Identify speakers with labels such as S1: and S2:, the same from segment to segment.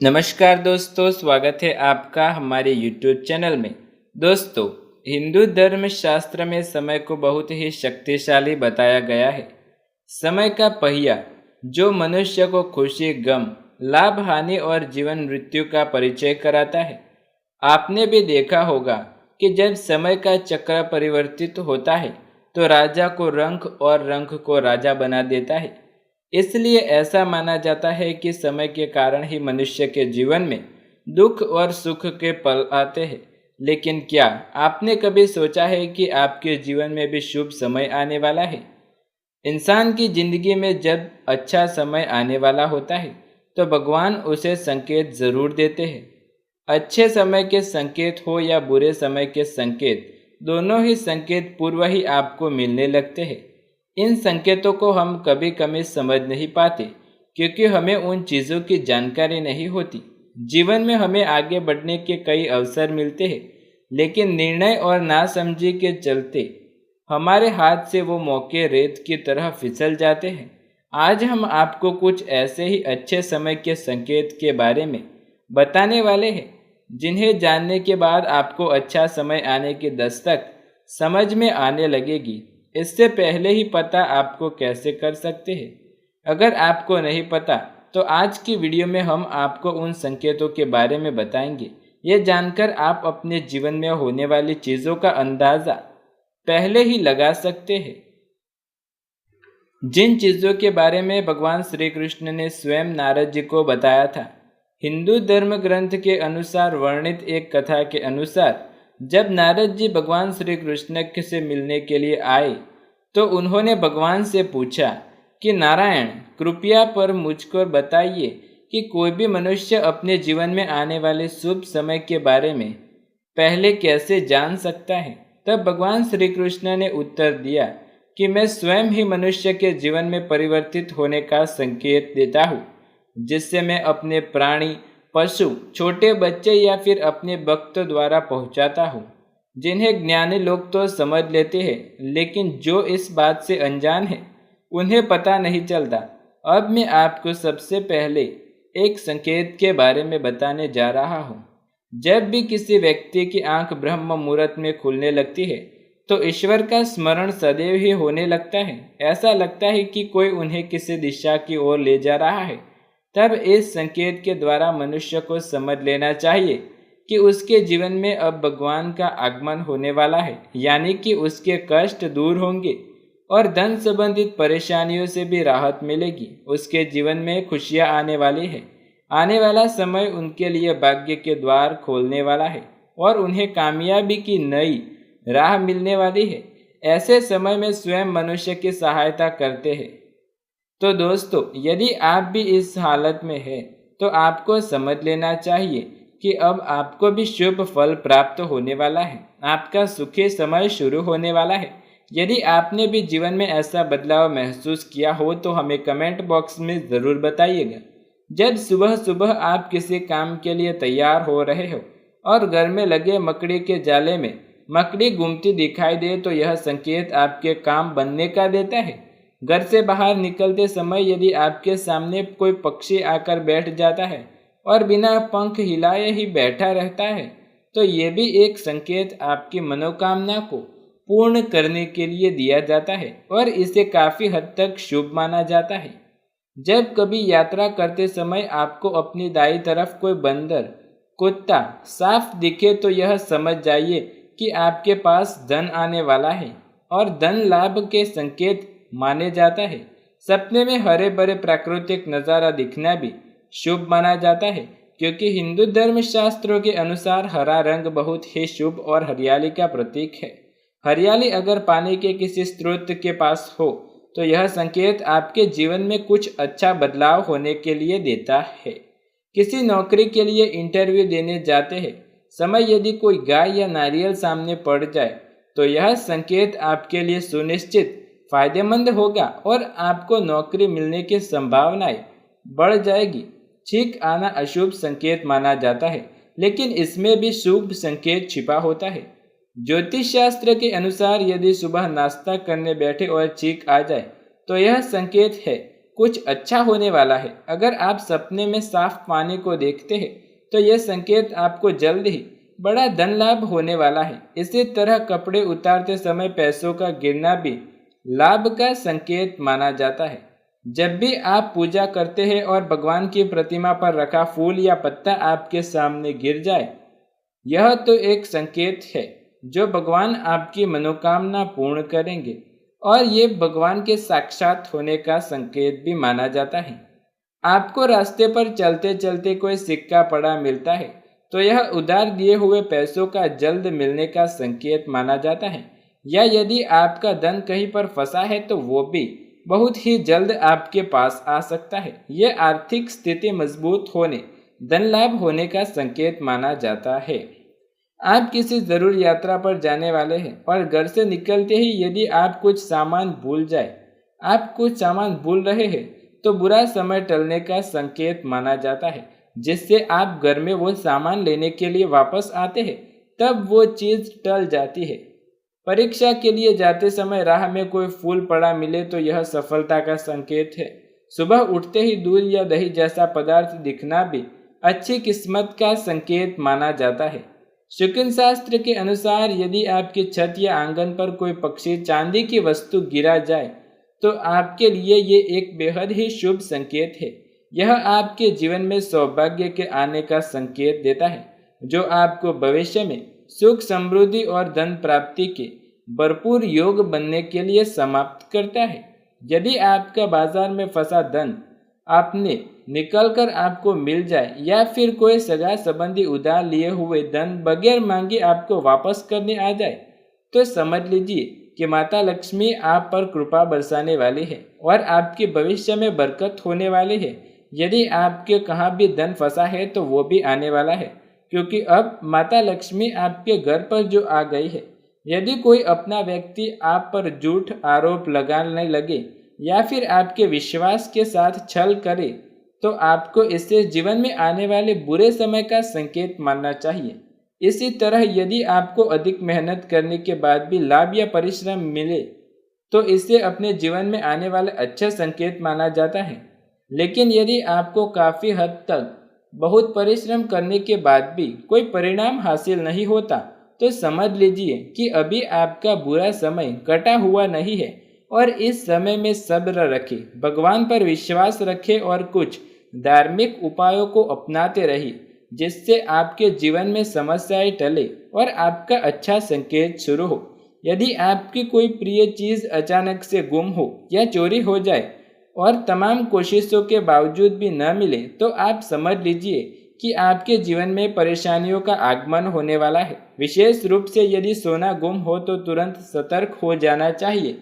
S1: नमस्कार दोस्तों, स्वागत है आपका हमारे YouTube चैनल में। दोस्तों, हिंदू धर्म शास्त्र में समय को बहुत ही शक्तिशाली बताया गया है। समय का पहिया जो मनुष्य को खुशी, गम, लाभ, हानि और जीवन मृत्यु का परिचय कराता है। आपने भी देखा होगा कि जब समय का चक्र परिवर्तित होता है तो राजा को रंक और रंक को राजा बना देता है। इसलिए ऐसा माना जाता है कि समय के कारण ही मनुष्य के जीवन में दुख और सुख के पल आते हैं। लेकिन क्या आपने कभी सोचा है कि आपके जीवन में भी शुभ समय आने वाला है? इंसान की जिंदगी में जब अच्छा समय आने वाला होता है तो भगवान उसे संकेत जरूर देते हैं। अच्छे समय के संकेत हो या बुरे समय के संकेत, दोनों ही संकेत पूर्व ही आपको मिलने लगते हैं। इन संकेतों को हम कभी कभी समझ नहीं पाते क्योंकि हमें उन चीज़ों की जानकारी नहीं होती। जीवन में हमें आगे बढ़ने के कई अवसर मिलते हैं, लेकिन निर्णय और नासमझी के चलते हमारे हाथ से वो मौके रेत की तरह फिसल जाते हैं। आज हम आपको कुछ ऐसे ही अच्छे समय के संकेत के बारे में बताने वाले हैं जिन्हें जानने के बाद आपको अच्छा समय आने की दस्तक समझ में आने लगेगी। इससे पहले ही पता आपको कैसे कर सकते हैं? अगर आपको नहीं पता तो आज की वीडियो में हम आपको उन संकेतों के बारे में बताएंगे। ये जानकर आप अपने जीवन में होने वाली चीज़ों का अंदाज़ा पहले ही लगा सकते हैं। जिन चीज़ों के बारे में भगवान श्री कृष्ण ने स्वयं नारद जी को बताया था। हिंदू धर्म ग्रंथ के अनुसार वर्णित एक कथा के अनुसार जब नारद जी भगवान श्री कृष्ण से मिलने के लिए आए तो उन्होंने भगवान से पूछा कि नारायण, कृपया पर मुझको बताइए कि कोई भी मनुष्य अपने जीवन में आने वाले शुभ समय के बारे में पहले कैसे जान सकता है। तब भगवान श्री कृष्ण ने उत्तर दिया कि मैं स्वयं ही मनुष्य के जीवन में परिवर्तित होने का संकेत देता हूँ, जिससे मैं अपने प्राणी, पशु, छोटे बच्चे या फिर अपने भक्त द्वारा पहुंचाता हूँ। जिन्हें ज्ञानी लोग तो समझ लेते हैं, लेकिन जो इस बात से अनजान है उन्हें पता नहीं चलता। अब मैं आपको सबसे पहले एक संकेत के बारे में बताने जा रहा हूँ। जब भी किसी व्यक्ति की आंख ब्रह्म मुहूर्त में खुलने लगती है तो ईश्वर का स्मरण सदैव ही होने लगता है। ऐसा लगता है कि कोई उन्हें किसी दिशा की ओर ले जा रहा है। तब इस संकेत के द्वारा मनुष्य को समझ लेना चाहिए कि उसके जीवन में अब भगवान का आगमन होने वाला है, यानी कि उसके कष्ट दूर होंगे और धन संबंधित परेशानियों से भी राहत मिलेगी। उसके जीवन में खुशियां आने वाली है। आने वाला समय उनके लिए भाग्य के द्वार खोलने वाला है और उन्हें कामयाबी की नई राह मिलने वाली है। ऐसे समय में स्वयं मनुष्य की सहायता करते हैं। तो दोस्तों, यदि आप भी इस हालत में हैं तो आपको समझ लेना चाहिए कि अब आपको भी शुभ फल प्राप्त होने वाला है। आपका सुखी समय शुरू होने वाला है। यदि आपने भी जीवन में ऐसा बदलाव महसूस किया हो तो हमें कमेंट बॉक्स में ज़रूर बताइएगा। जब सुबह सुबह आप किसी काम के लिए तैयार हो रहे हो और घर में लगे मकड़ी के जाले में मकड़ी घूमती दिखाई दे तो यह संकेत आपके काम बनने का देता है। घर से बाहर निकलते समय यदि आपके सामने कोई पक्षी आकर बैठ जाता है और बिना पंख हिलाए ही बैठा रहता है तो ये भी एक संकेत आपकी मनोकामना को पूर्ण करने के लिए दिया जाता है और इसे काफ़ी हद तक शुभ माना जाता है। जब कभी यात्रा करते समय आपको अपनी दाईं तरफ कोई बंदर, कुत्ता, सांप दिखे तो यह समझ जाइए कि आपके पास धन आने वाला है और धन लाभ के संकेत माने जाता है। सपने में हरे भरे प्राकृतिक नज़ारा दिखना भी शुभ माना जाता है, क्योंकि हिंदू धर्म शास्त्रों के अनुसार हरा रंग बहुत ही शुभ और हरियाली का प्रतीक है। हरियाली अगर पानी के किसी स्रोत के पास हो तो यह संकेत आपके जीवन में कुछ अच्छा बदलाव होने के लिए देता है। किसी नौकरी के लिए इंटरव्यू देने जाते हैं समय यदि कोई गाय या नारियल सामने पड़ जाए तो यह संकेत आपके लिए सुनिश्चित फायदेमंद होगा और आपको नौकरी मिलने की संभावनाएं बढ़ जाएगी। छींक आना अशुभ संकेत माना जाता है, लेकिन इसमें भी शुभ संकेत छिपा होता है। ज्योतिष शास्त्र के अनुसार यदि सुबह नाश्ता करने बैठे और छींक आ जाए तो यह संकेत है कुछ अच्छा होने वाला है। अगर आप सपने में साफ पानी को देखते हैं तो यह संकेत आपको जल्द ही बड़ा धन लाभ होने वाला है। इसी तरह कपड़े उतारते समय पैसों का गिरना भी लाभ का संकेत माना जाता है। जब भी आप पूजा करते हैं और भगवान की प्रतिमा पर रखा फूल या पत्ता आपके सामने गिर जाए, यह तो एक संकेत है जो भगवान आपकी मनोकामना पूर्ण करेंगे और ये भगवान के साक्षात होने का संकेत भी माना जाता है। आपको रास्ते पर चलते चलते कोई सिक्का पड़ा मिलता है तो यह उधार दिए हुए पैसों का जल्द मिलने का संकेत माना जाता है। या यदि आपका धन कहीं पर फंसा है तो वो भी बहुत ही जल्द आपके पास आ सकता है। ये आर्थिक स्थिति मजबूत होने, धन लाभ होने का संकेत माना जाता है। आप किसी जरूर यात्रा पर जाने वाले हैं और घर से निकलते ही यदि आप कुछ सामान भूल रहे हैं तो बुरा समय टलने का संकेत माना जाता है। जिससे आप घर में वो सामान लेने के लिए वापस आते हैं तब वो चीज़ टल जाती है। परीक्षा के लिए जाते समय राह में कोई फूल पड़ा मिले तो यह सफलता का संकेत है। सुबह उठते ही दूध या दही जैसा पदार्थ दिखना भी अच्छी किस्मत का संकेत माना जाता है। शुक्र शास्त्र के अनुसार यदि आपकी छत या आंगन पर कोई पक्षी चांदी की वस्तु गिरा जाए तो आपके लिए ये एक बेहद ही शुभ संकेत है। यह आपके जीवन में सौभाग्य के आने का संकेत देता है जो आपको भविष्य में सुख, समृद्धि और धन प्राप्ति के भरपूर योग बनने के लिए समाप्त करता है। यदि आपका बाजार में फंसा धन आपने निकलकर आपको मिल जाए या फिर कोई सगा संबंधी उधार लिए हुए धन बगैर मांगे आपको वापस करने आ जाए तो समझ लीजिए कि माता लक्ष्मी आप पर कृपा बरसाने वाली है और आपके भविष्य में बरकत होने वाली है। यदि आपके कहाँ भी धन फंसा है तो वो भी आने वाला है क्योंकि अब माता लक्ष्मी आपके घर पर जो आ गई है। यदि कोई अपना व्यक्ति आप पर झूठ आरोप लगाने लगे या फिर आपके विश्वास के साथ छल करे तो आपको इससे जीवन में आने वाले बुरे समय का संकेत मानना चाहिए। इसी तरह यदि आपको अधिक मेहनत करने के बाद भी लाभ या परिश्रम मिले तो इसे अपने जीवन में आने वाले अच्छे संकेत माना जाता है। लेकिन यदि आपको काफ़ी हद तक बहुत परिश्रम करने के बाद भी कोई परिणाम हासिल नहीं होता तो समझ लीजिए कि अभी आपका बुरा समय कटा हुआ नहीं है और इस समय में सब्र रखें, भगवान पर विश्वास रखें और कुछ धार्मिक उपायों को अपनाते रहिए जिससे आपके जीवन में समस्याएं टले और आपका अच्छा संकेत शुरू हो। यदि आपकी कोई प्रिय चीज़ अचानक से गुम हो या चोरी हो जाए और तमाम कोशिशों के बावजूद भी न मिले तो आप समझ लीजिए कि आपके जीवन में परेशानियों का आगमन होने वाला है। विशेष रूप से यदि सोना गुम हो तो तुरंत सतर्क हो जाना चाहिए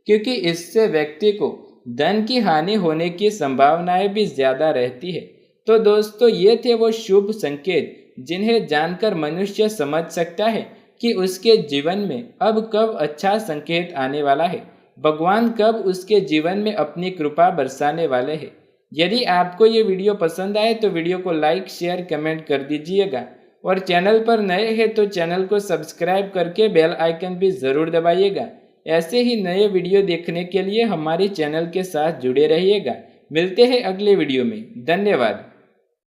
S1: क्योंकि इससे व्यक्ति को धन की हानि होने की संभावनाएं भी ज़्यादा रहती है। तो दोस्तों, ये थे वो शुभ संकेत जिन्हें जानकर मनुष्य समझ सकता है कि उसके जीवन में अब कब अच्छा संकेत आने वाला है, भगवान कब उसके जीवन में अपनी कृपा बरसाने वाले हैं। यदि आपको ये वीडियो पसंद आए तो वीडियो को लाइक, शेयर, कमेंट कर दीजिएगा और चैनल पर नए हैं तो चैनल को सब्सक्राइब करके बेल आइकन भी ज़रूर दबाइएगा। ऐसे ही नए वीडियो देखने के लिए हमारे चैनल के साथ जुड़े रहिएगा। मिलते हैं अगले वीडियो में। धन्यवाद।